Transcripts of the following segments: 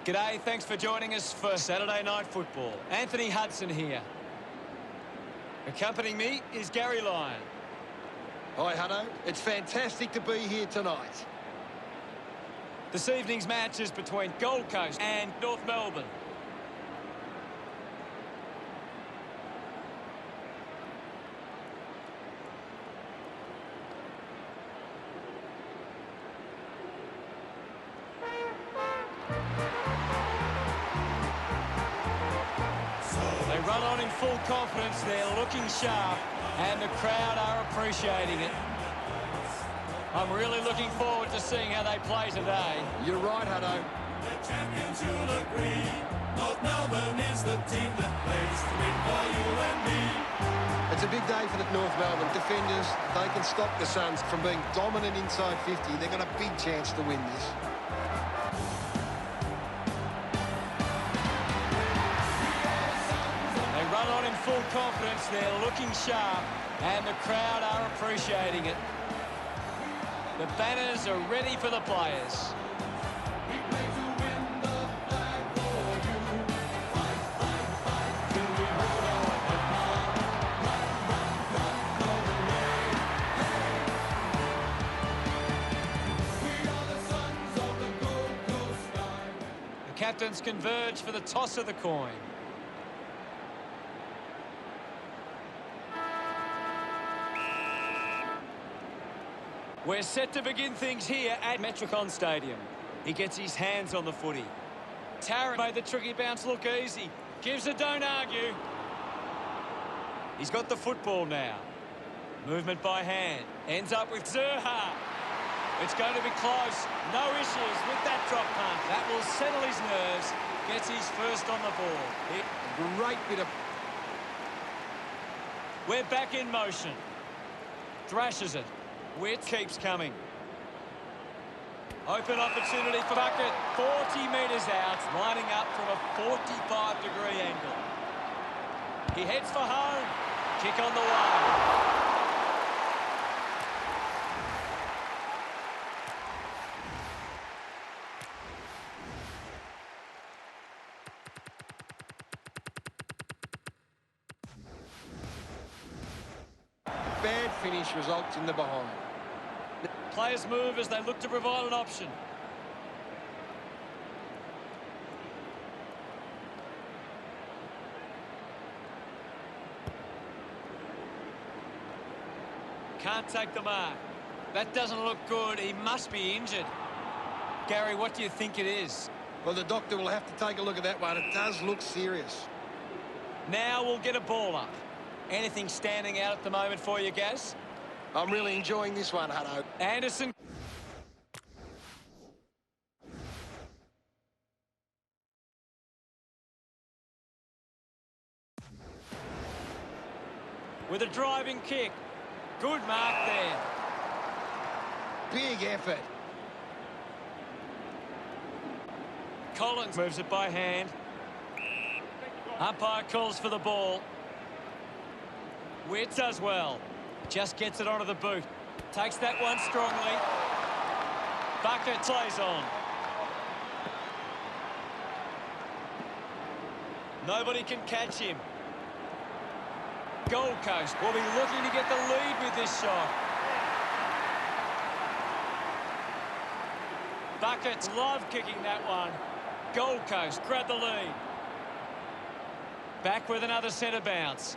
G'day, thanks for joining us for Saturday Night Football. Anthony Hudson here. Accompanying me is Gary Lyon. Hi, Hutto. It's fantastic to be here tonight. This evening's match is between Gold Coast and North Melbourne. They run on in full confidence, they're looking sharp, and the crowd are appreciating it. I'm really looking forward to seeing how they play today. You're right, Hutto. The champions you'll agree. North Melbourne is the team that plays to win for you and me. It's a big day for the North Melbourne defenders. They can stop the Suns from being dominant inside 50. They've got a big chance to win this. They run on in full confidence, they're looking sharp, and the crowd are appreciating it. The banners are ready for the players. The captains converge for the toss of the coin. We're set to begin things here at Metricon Stadium. He gets his hands on the footy. Tarrant made the tricky bounce look easy. Gives a don't argue. He's got the football now. Movement by hand. Ends up with Zerha. It's going to be close. No issues with that drop punt. That will settle his nerves. Gets his first on the ball. Great bit of... We're back in motion. Thrashes it. Witt keeps coming. Open opportunity for Bucket. 40 metres out, lining up from a 45-degree angle. He heads for home. Kick on the way. Bad finish results in the behind. Players move as they look to provide an option. Can't take the mark. That doesn't look good. He must be injured. Gary, what do you think it is? Well, the doctor will have to take a look at that one. It does look serious. Now we'll get a ball up. Anything standing out at the moment for you, Gaz? I'm really enjoying this one, Hutto. Anderson. With a driving kick. Good mark there. Big effort. Collins moves it by hand. Umpire calls for the ball. Witt does well. Just gets it onto the boot. Takes that one strongly. Bucket plays on. Nobody can catch him. Gold Coast will be looking to get the lead with this shot. Buckets love kicking that one. Gold Coast grab the lead. Back with another centre bounce.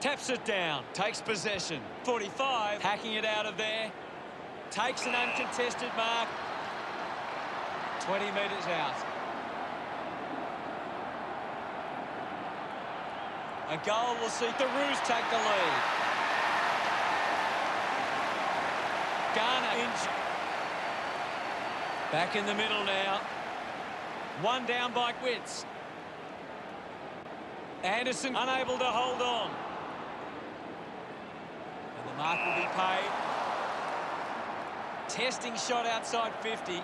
Taps it down, takes possession. 45, hacking it out of there. Takes an uncontested mark. 20 metres out. A goal will see the Roos take the lead. Garner injured. Back in the middle now. One down by Witts. Anderson unable to hold on. And the mark will be paid. Testing shot outside 50.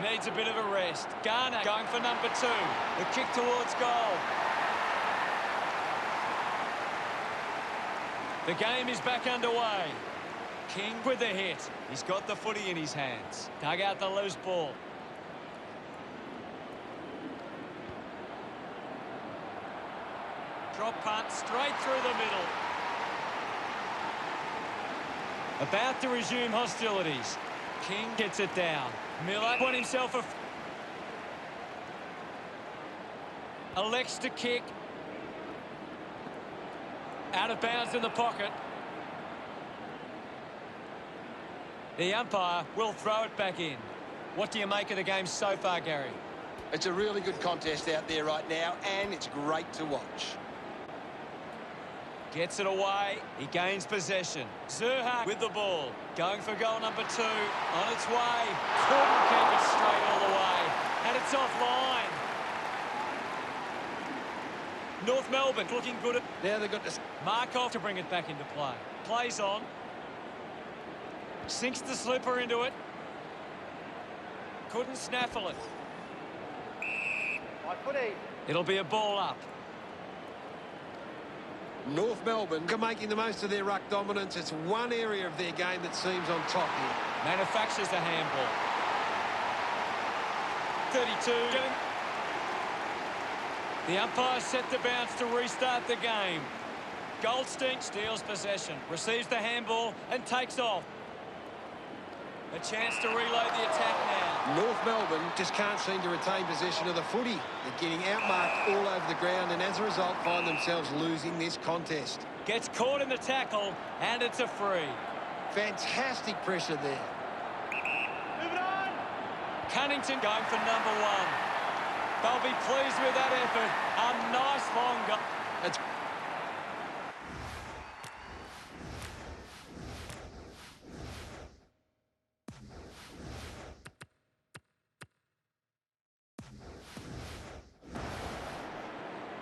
Needs a bit of a rest. Garner going for number 2. The kick towards goal. The game is back underway. King with the hit. He's got the footy in his hands. Dug out the loose ball. Drop punt straight through the middle. About to resume hostilities. King gets it down. Miller won himself elects to kick. Out of bounds in the pocket. The umpire will throw it back in. What do you make of the game so far, Gary? It's a really good contest out there right now, and it's great to watch. Gets it away. He gains possession. Zerha with the ball. Going for goal number 2. On its way. Couldn't keep it straight all the way. And it's offline. North Melbourne looking good at... Now they've got to... Markov to bring it back into play. Plays on. Sinks the slipper into it. Couldn't snaffle it. It'll be a ball up. North Melbourne are making the most of their ruck dominance. It's one area of their game that seems on top here. Manufactures the handball. 32. The umpire set the bounce to restart the game. Goldstein steals possession, receives the handball and takes off. A chance to reload the attack now. North Melbourne just can't seem to retain possession of the footy. They're getting outmarked all over the ground and as a result find themselves losing this contest. Gets caught in the tackle and it's a free. Fantastic pressure there. Move it on. Cunnington going for number 1. They'll be pleased with that effort. A nice long goal. It's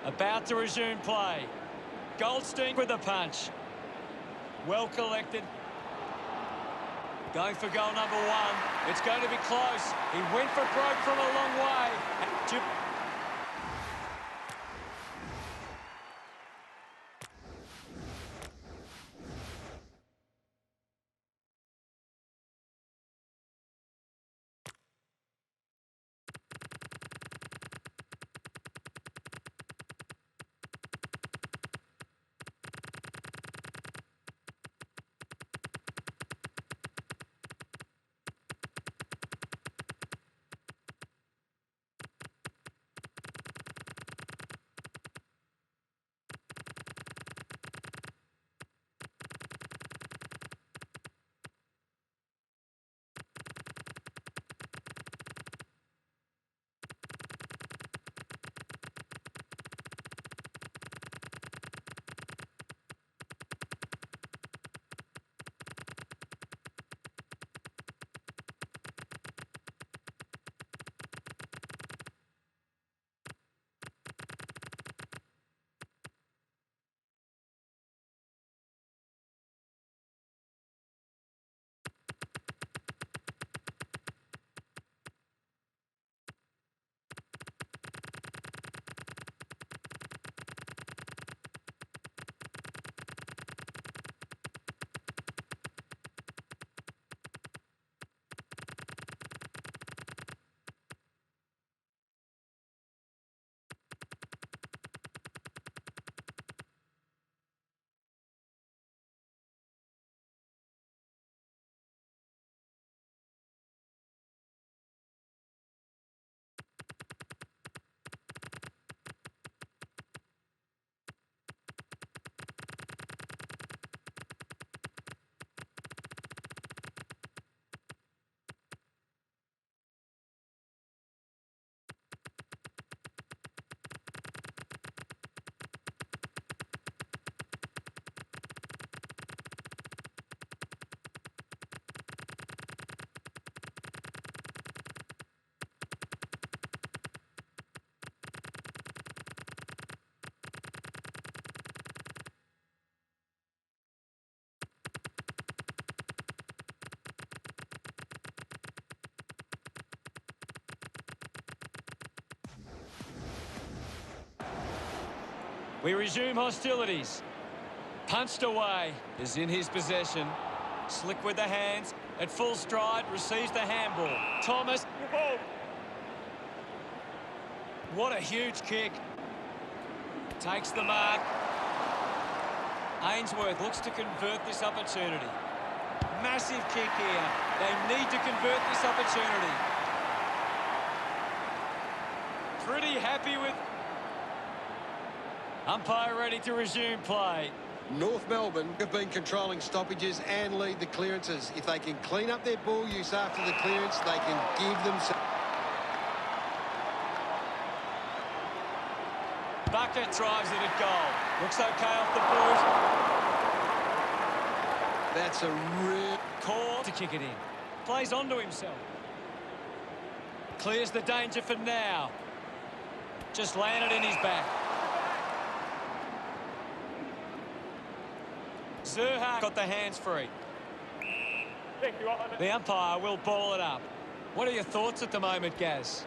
About to resume play. Goldstein with a punch. Well collected. Going for goal number 1. It's going to be close. He went for broke from a long way. We resume hostilities. Punched away is in his possession. Slick with the hands. At full stride, receives the handball. Thomas. What a huge kick. Takes the mark. Ainsworth looks to convert this opportunity. Massive kick here. They need to convert this opportunity. Pretty happy with... Umpire ready to resume play. North Melbourne have been controlling stoppages and lead the clearances. If they can clean up their ball use after the clearance, they can give them some... Bucket drives it at goal. Looks okay off the boot. That's a real... Call to kick it in. Plays onto himself. Clears the danger for now. Just landed in his back. Zerha got the hands free. The umpire will ball it up. What are your thoughts at the moment, Gaz?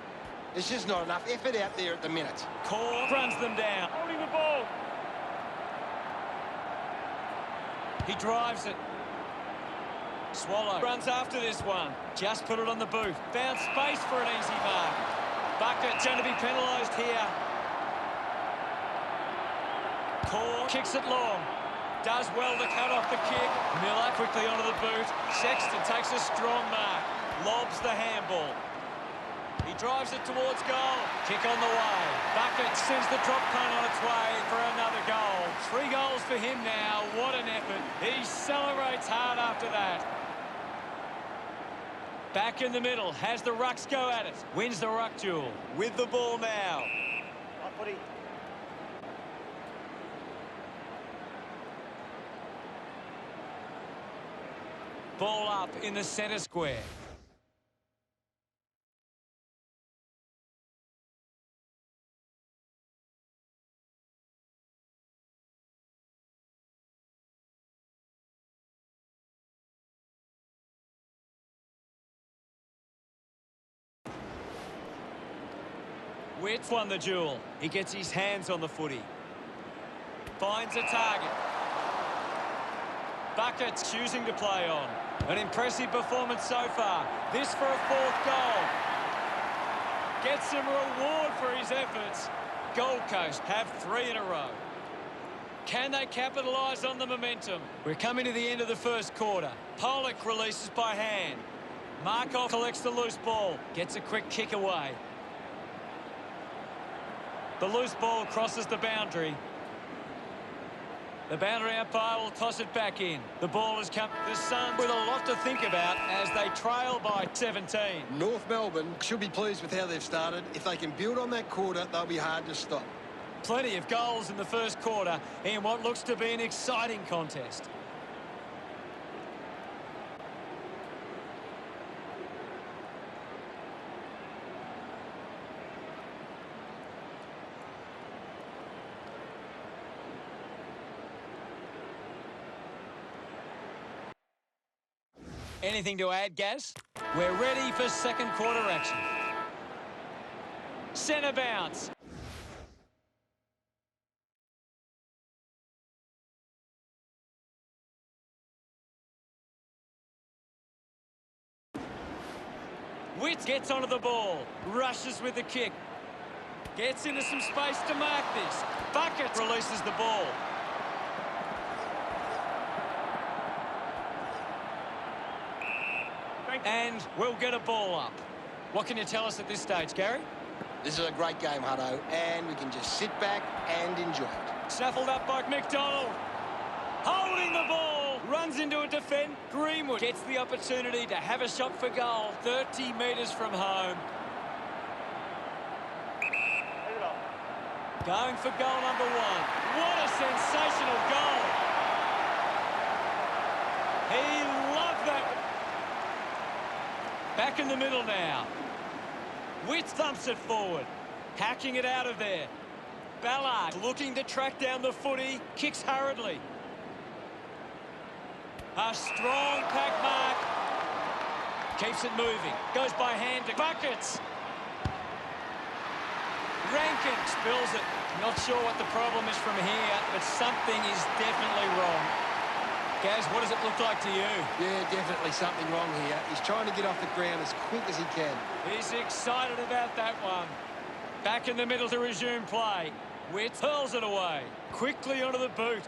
There's just not enough effort out there at the minute. Call runs them down. Holding the ball. He drives it. Swallow runs after this one. Just put it on the boot. Found space for an easy mark. Bucket's going to be penalised here. Call kicks it long. Does well to cut off the kick. Miller quickly onto the boot. Sexton takes a strong mark. Lobs the handball. He drives it towards goal. Kick on the way. Bucket sends the drop punt on its way for another goal. 3 goals for him now. What an effort. He celebrates hard after that. Back in the middle. Has the rucks go at it. Wins the ruck duel. With the ball now. Ball up in the centre square. Witt's won the duel. He gets his hands on the footy. Finds a target. Bucket's choosing to play on. An impressive performance so far. This for a 4th goal. Gets some reward for his efforts. Gold Coast have 3 in a row. Can they capitalise on the momentum? We're coming to the end of the first quarter. Pollock releases by hand. Markov collects the loose ball. Gets a quick kick away. The loose ball crosses the boundary. The boundary umpire will toss it back in. The ball has come. The Suns with a lot to think about as they trail by 17. North Melbourne should be pleased with how they've started. If they can build on that quarter, they'll be hard to stop. Plenty of goals in the first quarter in what looks to be an exciting contest. Anything to add, Gaz? We're ready for second quarter action. Centre bounce. Witt gets onto the ball. Rushes with the kick. Gets into some space to mark this. Bucket releases the ball. And we'll get a ball up. What can you tell us at this stage, Gary? This is a great game, Hutto, and we can just sit back and enjoy it. Snaffled up by McDonald. Holding the ball. Runs into a defend. Greenwood gets the opportunity to have a shot for goal. 30 metres from home. Going for goal number 1. What a sensational goal. He loved that. Back in the middle now. Witt thumps it forward. Hacking it out of there. Ballard looking to track down the footy. Kicks hurriedly. A strong pack mark. Keeps it moving. Goes by hand to Buckets. Rankin spills it. Not sure what the problem is from here, but something is definitely wrong. Gaz, what does it look like to you? Yeah, definitely something wrong here. He's trying to get off the ground as quick as he can. He's excited about that one. Back in the middle to resume play. Witz hurls it away. Quickly onto the boot.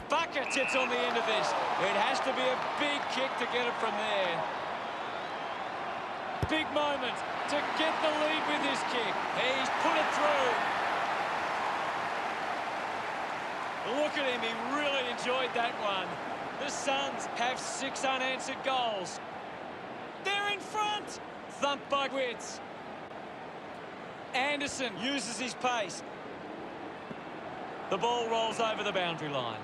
Bucket gets on the end of this. It has to be a big kick to get it from there. Big moment to get the lead with this kick. He's put it through. Look at him, he really enjoyed that one. The Suns have 6 unanswered goals. They're in front. Thumped by Witz. Anderson uses his pace. The ball rolls over the boundary line.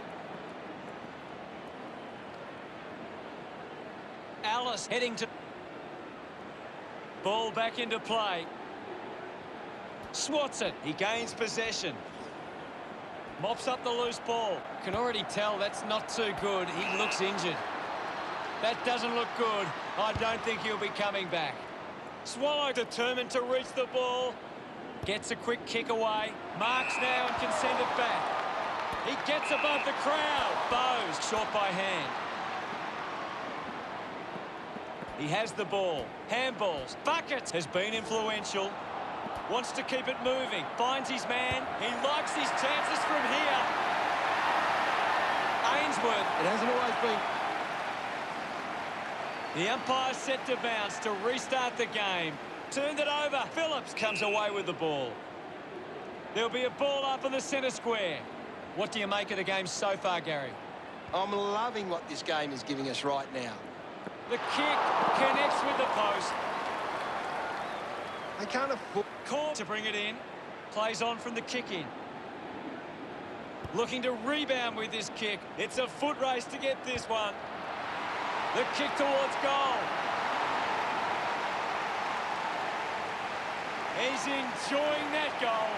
Alice heading to... Ball back into play. Swats it. He gains possession. Mops up the loose ball. Can already tell that's not too good. He looks injured. That doesn't look good. I don't think he'll be coming back. Swallow determined to reach the ball. Gets a quick kick away. Marks now and can send it back. He gets above the crowd. Bowes short by hand. He has the ball. Handballs. Buckets has been influential. Wants to keep it moving. Finds his man. He likes his chances from here. Ainsworth. It hasn't always been. The umpire set to bounce to restart the game. Turned it over. Phillips comes away with the ball. There'll be a ball up in the centre square. What do you make of the game so far, Gary? I'm loving what this game is giving us right now. The kick connects with the post. They can't afford... Call to bring it in. Plays on from the kick in. Looking to rebound with this kick. It's a foot race to get this one. The kick towards goal. He's enjoying that goal.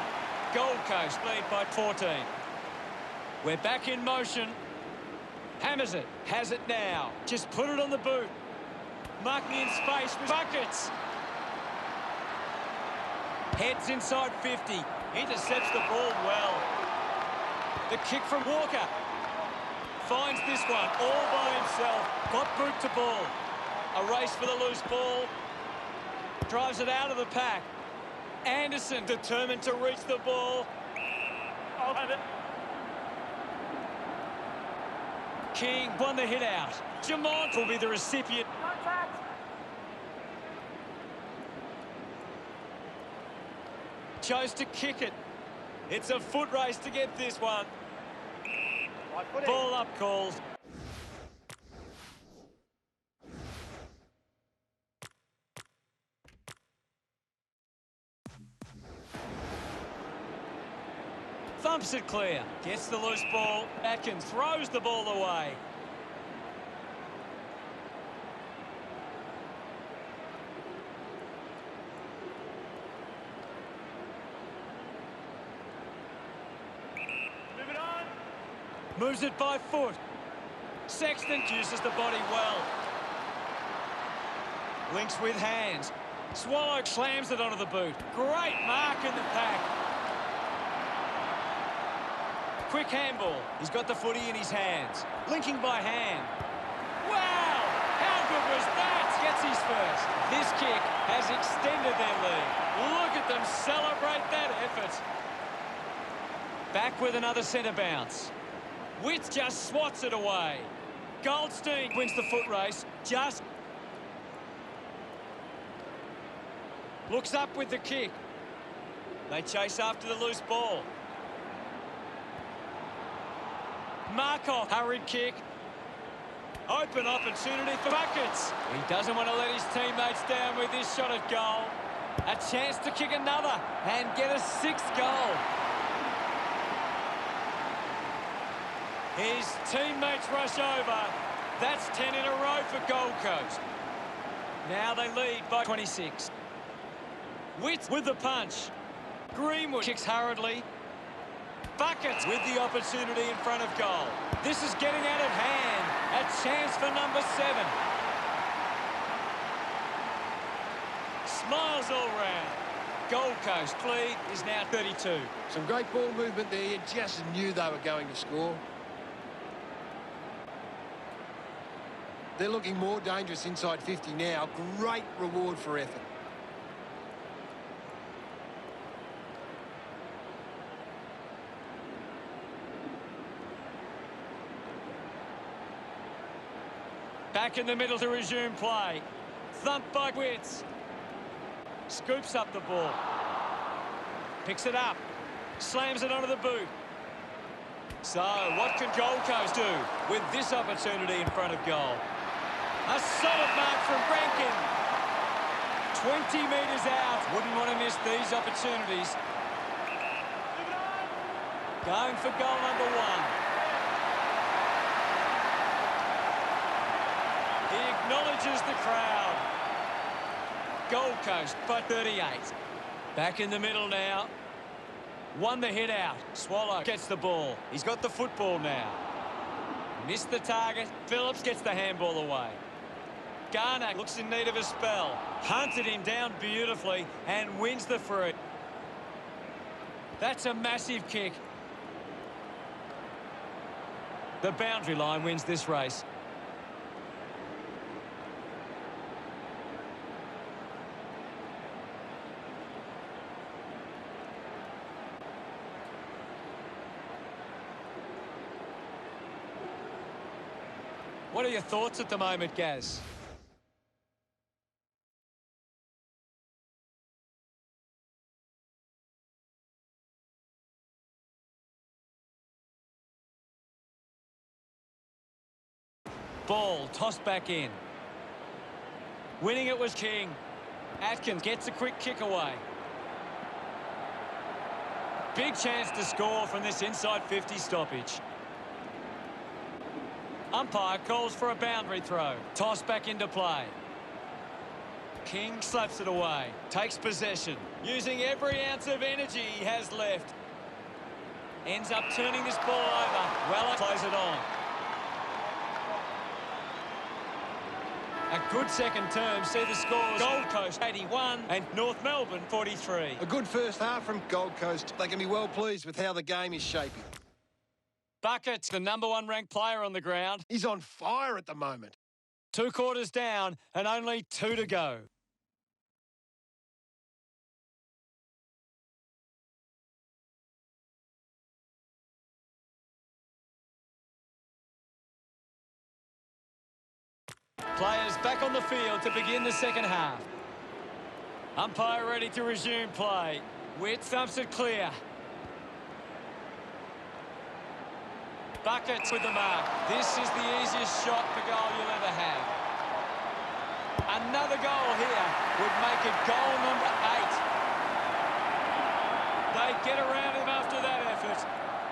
Gold Coast lead by 14. We're back in motion. Hammers it. Has it now. Just put it on the boot. Marking in space with buckets. Heads inside 50. Intercepts the ball well. The kick from Walker. Finds this one all by himself. Got boot to ball. A race for the loose ball. Drives it out of the pack. Anderson determined to reach the ball. King won the hit out. Jamont will be the recipient. Chose to kick it. It's a foot race to get this one. Ball up calls. Thumps it clear. Gets the loose ball. Atkins throws the ball away. Move it on. Moves it by foot. Sexton uses the body well. Links with hands. Swallow slams it onto the boot. Great mark in the pack. Quick handball. He's got the footy in his hands. Linking by hand. Wow! How good was that? Gets his first. This kick has extended their lead. Look at them celebrate that effort. Back with another centre bounce. Witt just swats it away. Goldstein wins the foot race. Just looks up with the kick. They chase after the loose ball. Markov, hurried kick. Open opportunity for buckets. He doesn't want to let his teammates down with this shot at goal. A chance to kick another and get a 6th goal. His teammates rush over. That's 10 in a row for Gold Coast. Now they lead by 26. Witt with the punch. Greenwood kicks hurriedly. Buckets with the opportunity in front of goal. This is getting out of hand. A chance for number 7. Smiles all round. Gold Coast lead is now 32. Some great ball movement there. You just knew they were going to score. They're looking more dangerous inside 50 now. Great reward for effort. Back in the middle to resume play. Thumped by Wits. Scoops up the ball. Picks it up. Slams it onto the boot. So, what can Gold Coast do with this opportunity in front of goal? A solid mark from Rankin. 20 metres out. Wouldn't want to miss these opportunities. Going for goal number 1. He acknowledges the crowd. Gold Coast by 38. Back in the middle now. Won the hit out. Swallow gets the ball. He's got the football now. Missed the target. Phillips gets the handball away. Garner looks in need of a spell. Hunted him down beautifully and wins the free. That's a massive kick. The boundary line wins this race. What are your thoughts at the moment, Gaz? Ball tossed back in. Winning it was King. Atkins gets a quick kick away. Big chance to score from this inside 50 stoppage. Umpire calls for a boundary throw. Toss back into play. King slaps it away. Takes possession. Using every ounce of energy he has left. Ends up turning this ball over. Weller plays it on. A good second term. See the scores. Gold Coast 81 and North Melbourne 43. A good first half from Gold Coast. They can be well pleased with how the game is shaping. Bucket's the #1 ranked player on the ground. He's on fire at the moment. 2 quarters down and only 2 to go. Players back on the field to begin the second half. Umpire ready to resume play. Witt thumps it clear. Buckets with the mark. This is the easiest shot for goal you'll ever have. Another goal here would make it goal number 8. They get around him after that effort.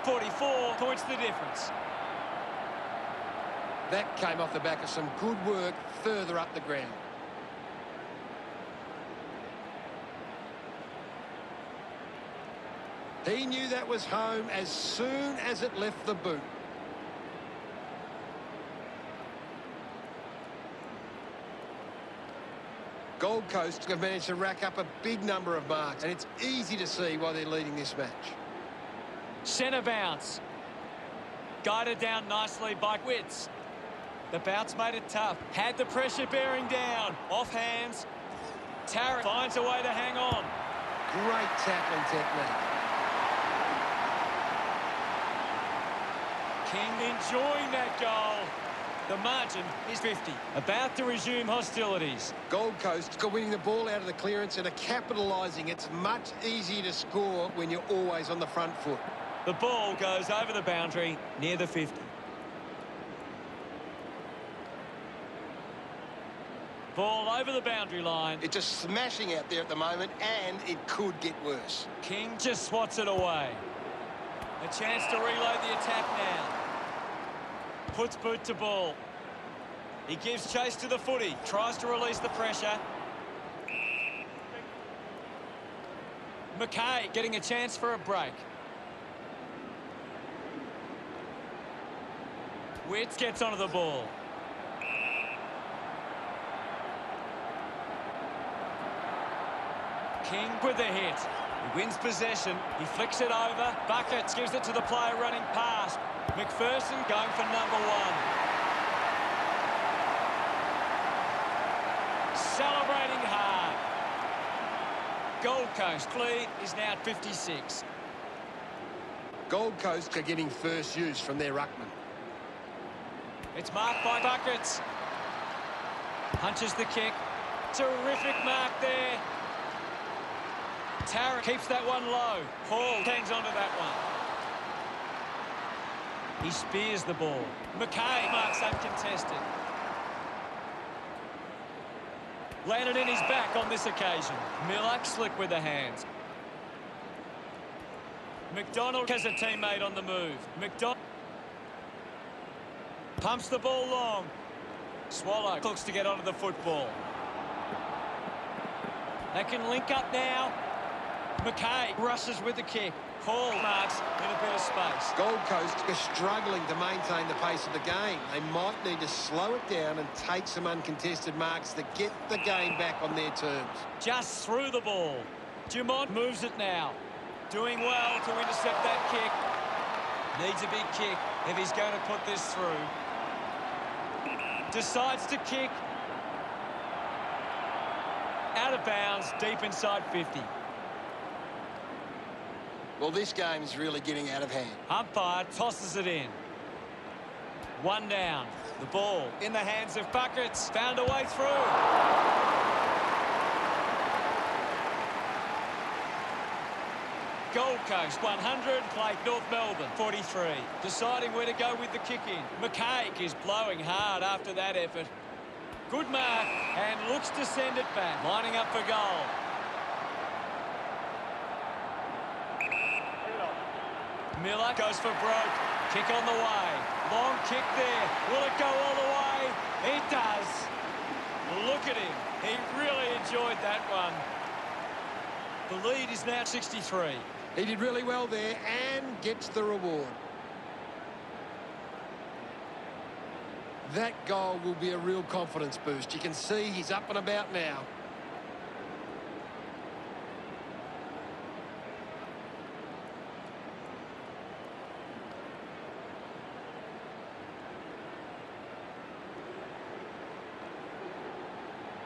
44 points the difference. That came off the back of some good work further up the ground. He knew that was home as soon as it left the boot. Gold Coast have managed to rack up a big number of marks, and it's easy to see why they're leading this match. Centre bounce. Guided down nicely by Wits. The bounce made it tough. Had the pressure bearing down. Off hands. Tarrant finds a way to hang on. Great tackling technique. King enjoying that goal. The margin is 50. About to resume hostilities. Gold Coast are winning the ball out of the clearance and are capitalising. It's much easier to score when you're always on the front foot. The ball goes over the boundary near the 50. Ball over the boundary line. It's just smashing out there at the moment, and it could get worse. King just swats it away. A chance to reload the attack now. Puts boot to ball. He gives chase to the footy. Tries to release the pressure. McKay getting a chance for a break. Witts gets onto the ball. King with the hit. He wins possession. He flicks it over. Buckets gives it to the player running past. McPherson going for #1. Celebrating hard. Gold Coast lead is now at 56. Gold Coast are getting first use from their ruckman. It's marked by Buckets. Punches the kick. Terrific mark there. Tara keeps that one low. Paul hangs onto that one. He spears the ball. McKay marks uncontested. Landed in his back on this occasion. Miller slick with the hands. McDonald has a teammate on the move. McDonald pumps the ball long. Swallow looks to get onto the football. They can link up now. McKay rushes with the kick. Hall marks in a bit of space. Gold Coast are struggling to maintain the pace of the game. They might need to slow it down and take some uncontested marks to get the game back on their terms. Just through the ball. Dumont moves it now. Doing well to intercept that kick. Needs a big kick if he's going to put this through. Decides to kick. Out of bounds, deep inside 50. Well, this game is really getting out of hand. Umpire tosses it in. One down. The ball in the hands of Buckets. Found a way through. Gold Coast 100, played North Melbourne 43. Deciding where to go with the kick in. McKay is blowing hard after that effort. Good mark and looks to send it back. Lining up for goal. Miller goes for broke. Kick on the way. Long kick there. Will it go all the way? It does. Look at him. He really enjoyed that one. The lead is now 63. He did really well there and gets the reward. That goal will be a real confidence boost. You can see he's up and about now.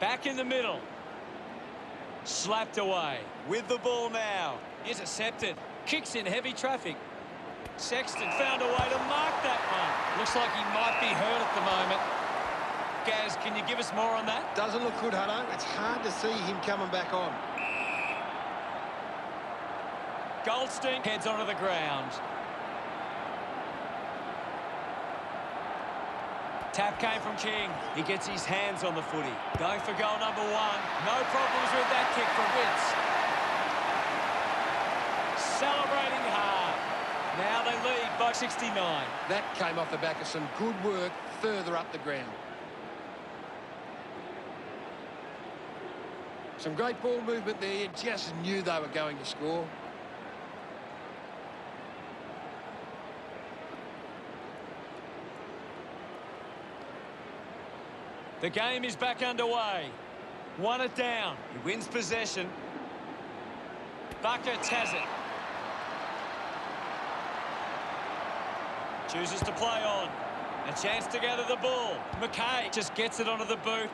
Back in the middle. Slapped away. With the ball now. Intercepted. Kicks in heavy traffic. Sexton found a way to mark that one. Looks like he might be hurt at the moment. Gaz, can you give us more on that? Doesn't look good, Hutto. It's hard to see him coming back on. Goldstein heads onto the ground. Tap came from King. He gets his hands on the footy. Going for goal number one. No problems with that kick from Witts. Celebrating hard. Now they lead by 69. That came off the back of some good work further up the ground. Some great ball movement there. You just knew they were going to score. The game is back underway. Won it down. He wins possession. Buckets has it. Chooses to play on. A chance to gather the ball. McKay just gets it onto the boot.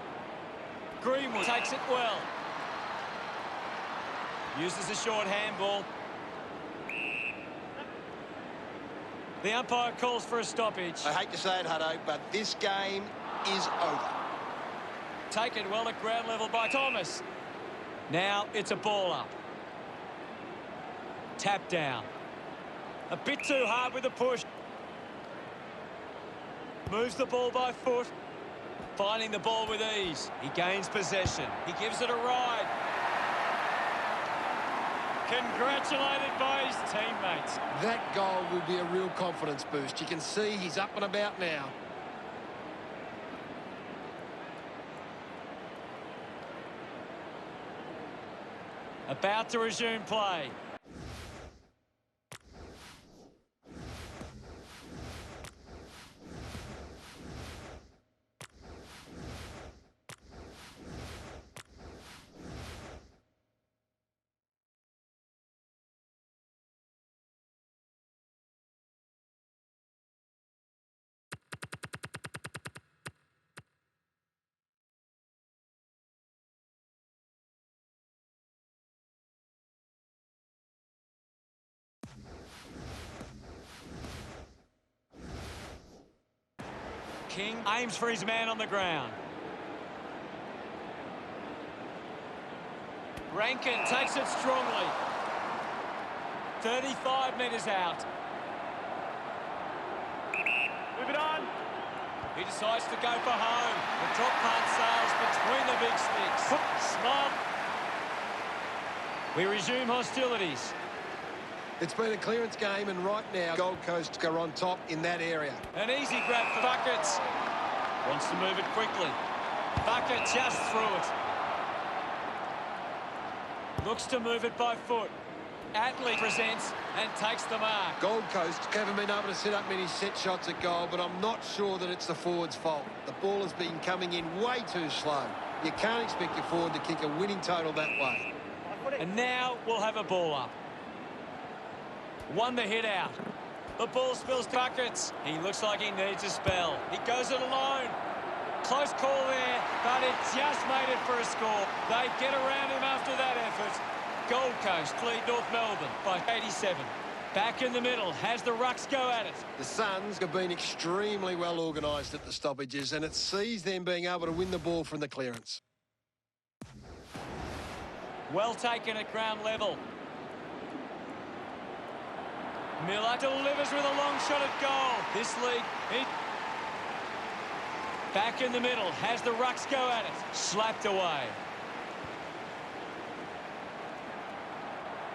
Greenwood takes it well. Uses a short handball. The umpire calls for a stoppage. I hate to say it, Hutto, but this game is over. Taken well at ground level by Thomas. Now it's a ball up. Tap down. A bit too hard with the push. Moves the ball by foot. Finding the ball with ease. He gains possession. He gives it a ride. Congratulated by his teammates. That goal will be a real confidence boost. You can see he's up and about now. About to resume play. King aims for his man on the ground. Rankin takes it strongly. 35 metres out. Move it on. He decides to go for home. The top part sails between the big sticks. Smart. We resume hostilities. It's been a clearance game, and right now, Gold Coast are on top in that area. An easy grab for Buckets. Wants to move it quickly. Bucket just through it. Looks to move it by foot. Atley presents and takes the mark. Gold Coast haven't been able to set up many set shots at goal, but I'm not sure that it's the forward's fault. The ball has been coming in way too slow. You can't expect your forward to kick a winning total that way. And now we'll have a ball up. Won the hit out. The ball spills to Buckets. He looks like he needs a spell. He goes it alone. Close call there, but it just made it for a score. They get around him after that effort. Gold Coast lead North Melbourne by 87. Back in the middle, has the rucks go at it. The Suns have been extremely well organised at the stoppages, and it sees them being able to win the ball from the clearance. Well taken at ground level. Miller delivers with a long shot at goal. This league, back in the middle, has the rucks go at it. Slapped away.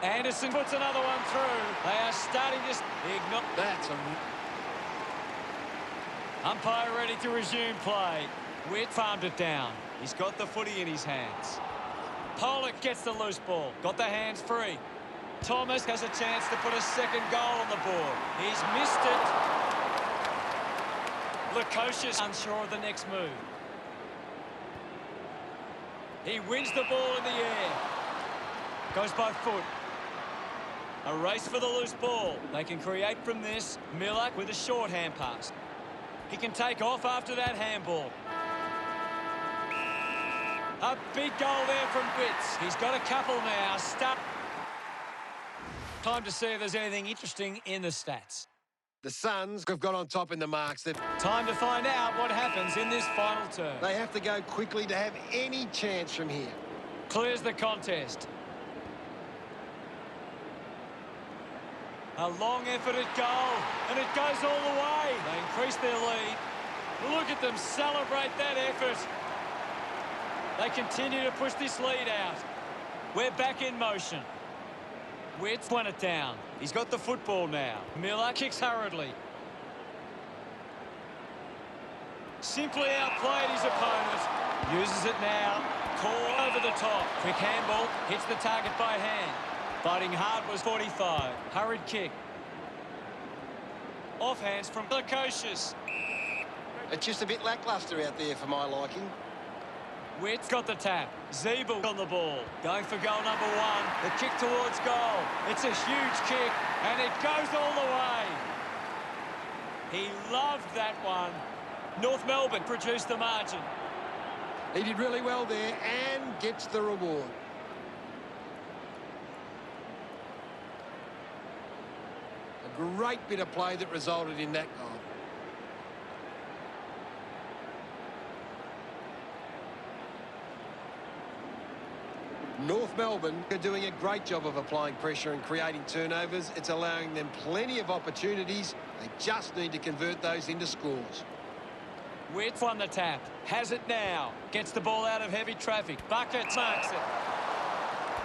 Anderson puts another one through. They are starting to ignore. That's a... Umpire ready to resume play. Witt farmed it down. He's got the footy in his hands. Pollock gets the loose ball. Got the hands free. Thomas has a chance to put a second goal on the board. He's missed it. Lukosius unsure of the next move. He wins the ball in the air. Goes by foot. A race for the loose ball. They can create from this. Miller with a short hand pass. He can take off after that handball. A big goal there from Witts. He's got a couple now. Time to see if there's anything interesting in the stats. The Suns have got on top in the marks. Time to find out what happens in this final term. They have to go quickly to have any chance from here. Clears the contest. A long effort at goal, and it goes all the way. They increase their lead. Look at them celebrate that effort. They continue to push this lead out. We're back in motion. Witt's won it down. He's got the football now. Miller kicks hurriedly. Simply outplayed his opponent. Uses it now. Call over the top. Quick handball. Hits the target by hand. Fighting hard was 45. Hurried kick. Off hands from Lukosius. It's just a bit lacklustre out there for my liking. Witt's got the tap. Zeeble on the ball. Going for goal number one. The kick towards goal. It's a huge kick, and it goes all the way. He loved that one. North Melbourne produced the margin. He did really well there and gets the reward. A great bit of play that resulted in that goal. North Melbourne are doing a great job of applying pressure and creating turnovers. It's allowing them plenty of opportunities. They just need to convert those into scores. Witt won the tap. Has it now. Gets the ball out of heavy traffic. Bucket marks it.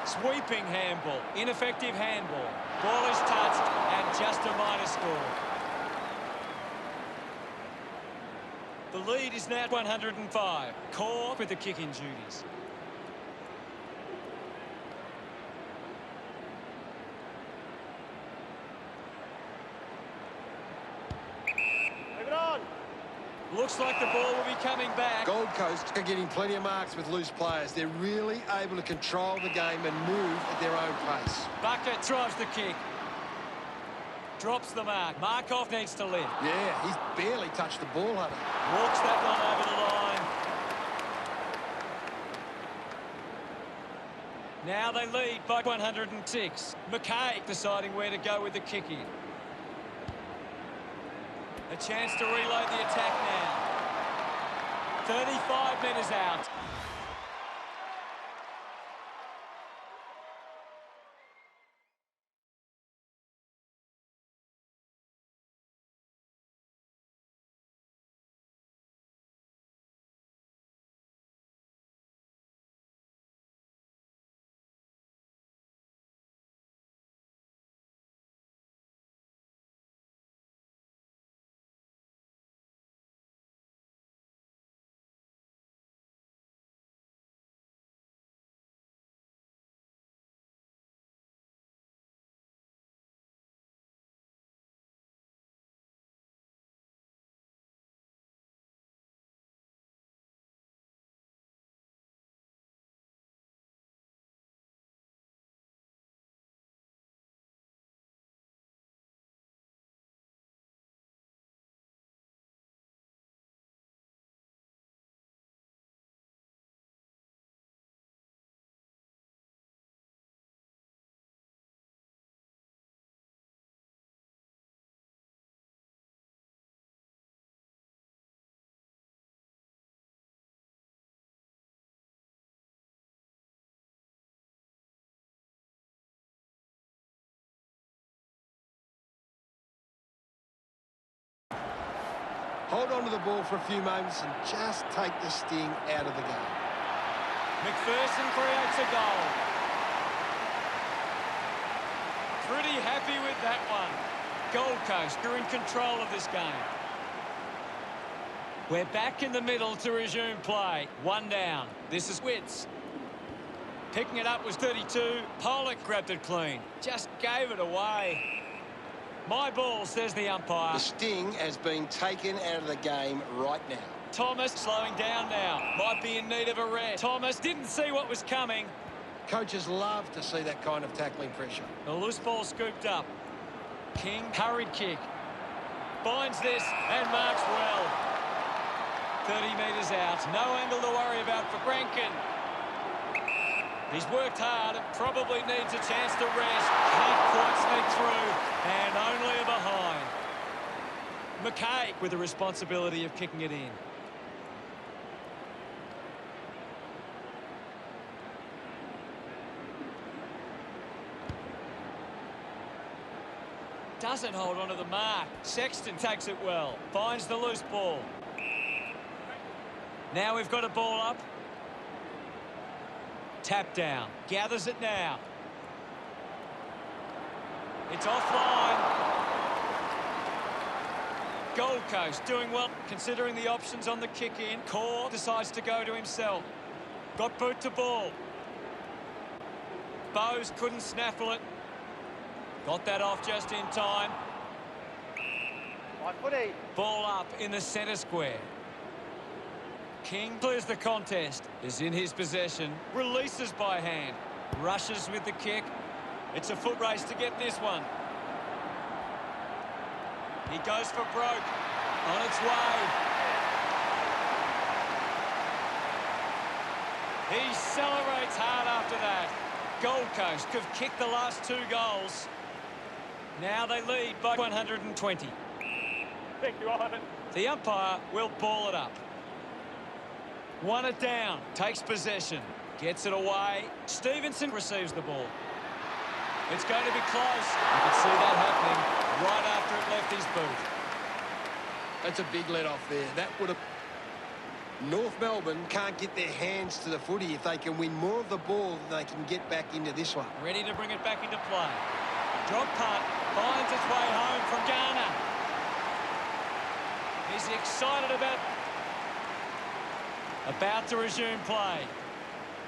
Sweeping handball. Ineffective handball. Ball is touched and just a minor score. The lead is now 105. Core with the kicking duties. Looks like the ball will be coming back. Gold Coast are getting plenty of marks with loose players. They're really able to control the game and move at their own pace. Bucket drives the kick. Drops the mark. Markov needs to lift. Yeah, he's barely touched the ball, Hunter. Walks that one over the line. Now they lead by 106. McKay deciding where to go with the kick in. A chance to reload the attack now. 35 metres out. Hold on to the ball for a few moments and just take the sting out of the game. McPherson creates a goal. Pretty happy with that one. Gold Coast are in control of this game. We're back in the middle to resume play. One down. This is Witts. Picking it up was 32. Pollock grabbed it clean. Just gave it away. My ball, says the umpire. The sting has been taken out of the game right now. Thomas slowing down now. Might be in need of a rest. Thomas didn't see what was coming. Coaches love to see that kind of tackling pressure. The loose ball scooped up. King, hurried kick. Binds this and marks well. 30 metres out. No angle to worry about for Brankin. He's worked hard and probably needs a chance to rest. Can't quite sneak through and only a behind. McKay with the responsibility of kicking it in. Doesn't hold on to the mark. Sexton takes it well. Finds the loose ball. Now we've got a ball up. Tap down. Gathers it now. It's offline. Gold Coast doing well considering the options on the kick in. Core decides to go to himself. Got boot to ball. Bowes couldn't snaffle it. Got that off just in time. Ball up in the centre square. King clears the contest. Is in his possession. Releases by hand. Rushes with the kick. It's a foot race to get this one. He goes for broke. On its way. He celebrates hard after that. Gold Coast have kicked the last 2 goals. Now they lead by 120. Thank you, Ivan. The umpire will ball it up. 1 it down. Takes possession. Gets it away. Stevenson receives the ball. It's going to be close. You can see that happening right after it left his boot. That's a big let off there. That would have... North Melbourne can't get their hands to the footy. If they can win more of the ball, they can get back into this one. Ready to bring it back into play. Drop punt. Finds its way home from Garner. He's excited about to resume play.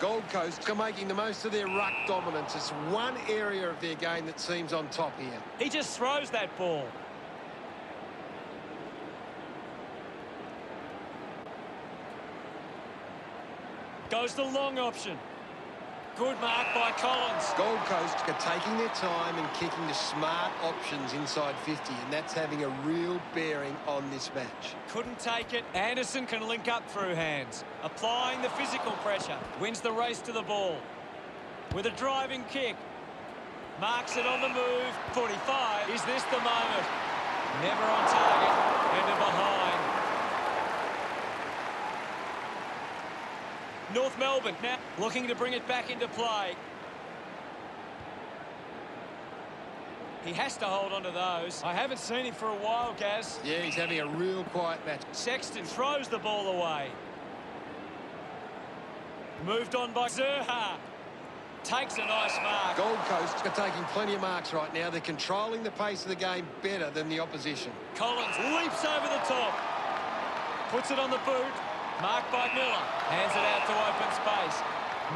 Gold Coast are making the most of their ruck dominance. It's one area of their game that seems on top here. He just throws that ball. Goes the long option. Good mark by Collins. Gold Coast are taking their time and kicking the smart options inside 50, and that's having a real bearing on this match. Couldn't take it. Anderson can link up through hands. Applying the physical pressure. Wins the race to the ball. With a driving kick. Marks it on the move. 45. Is this the moment? Never on target. And behind. North Melbourne now looking to bring it back into play. He has to hold on to those. I haven't seen him for a while, Gaz. Yeah, he's having a real quiet match. Sexton throws the ball away. Moved on by Zerha. Takes a nice mark. Gold Coast are taking plenty of marks right now. They're controlling the pace of the game better than the opposition. Collins leaps over the top. Puts it on the boot. Marked by Miller. Hands it out to open space.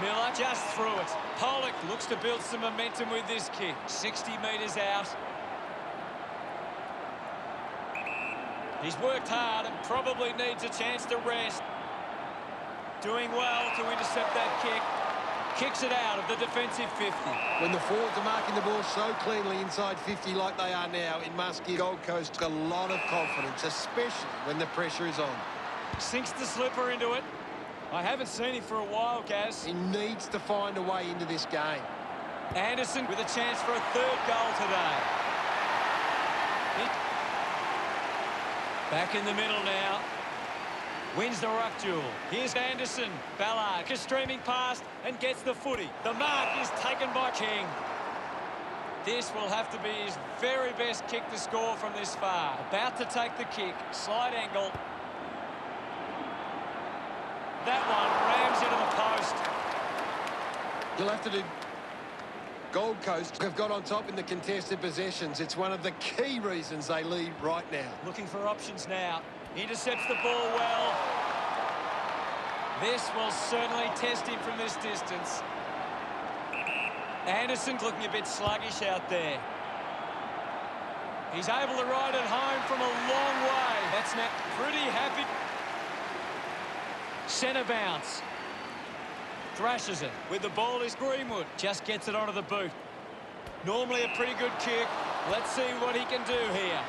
Miller just through it. Pollock looks to build some momentum with this kick. 60 metres out. He's worked hard and probably needs a chance to rest. Doing well to intercept that kick. Kicks it out of the defensive 50. When the forwards are marking the ball so cleanly inside 50 like they are now, it must give Gold Coast a lot of confidence, especially when the pressure is on. Sinks the slipper into it. I haven't seen him for a while, Gaz. He needs to find a way into this game. Anderson with a chance for a 3rd goal today. Back in the middle now. Wins the ruck duel. Here's Anderson. Ballard is streaming past and gets the footy. The mark is taken by King. This will have to be his very best kick to score from this far. About to take the kick. Slight angle. That one rams into the post. You'll have to do... Gold Coast have got on top in the contested possessions. It's one of the key reasons they lead right now. Looking for options now. Intercepts the ball well. This will certainly test him from this distance. Anderson's looking a bit sluggish out there. He's able to ride it home from a long way. That's now pretty happy. Centre bounce. Thrashes it. With the ball is Greenwood. Just gets it onto the boot. Normally a pretty good kick. Let's see what he can do here.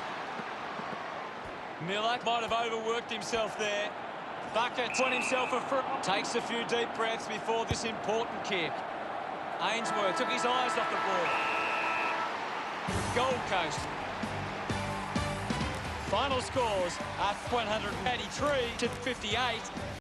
Miller might have overworked himself there. Bucket's on himself a foot. Takes a few deep breaths before this important kick. Ainsworth took his eyes off the ball. Gold Coast. Final scores are 183 to 58.